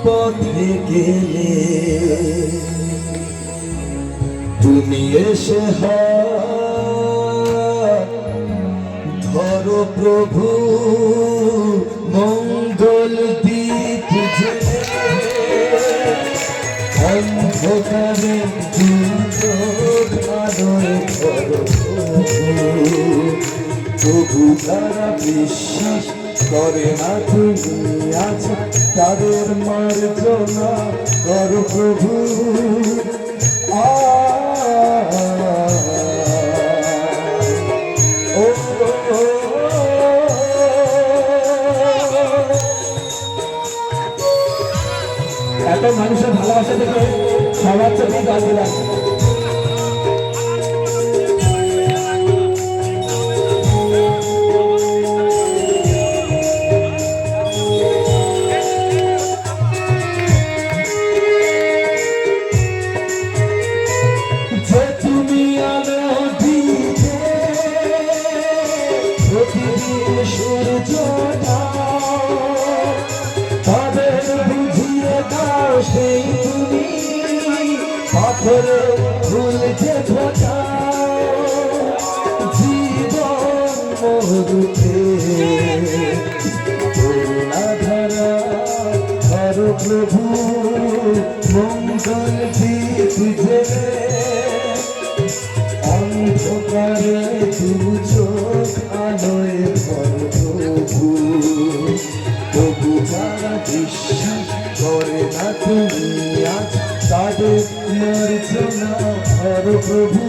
পথে গেলে তুমি এসে ধরো প্রভু মঙ্গল দীপ জেলে অন্ধকারে আলোয় ধরো প্রভু তারা বিশ্বাস করে না তুমি আছো তাদের মার্জনা করো প্রভু এত মানুষের ভালোবাসা দেখে সবার চোখে গান দিলাম। তাদের বুঝিয়ে দাও সেই তুমি পাথরে ভুলতে ঘটাও জীবন মরুতে করুণাধারা করো প্রভু মঙ্গল দীপ জেলে অন্ধকারে দু চোখ আলোয় ভরো প্রভু প্রভু যারা বিশ্বাস করে না তুমি আজ তাদের মার্জনা করো প্রভু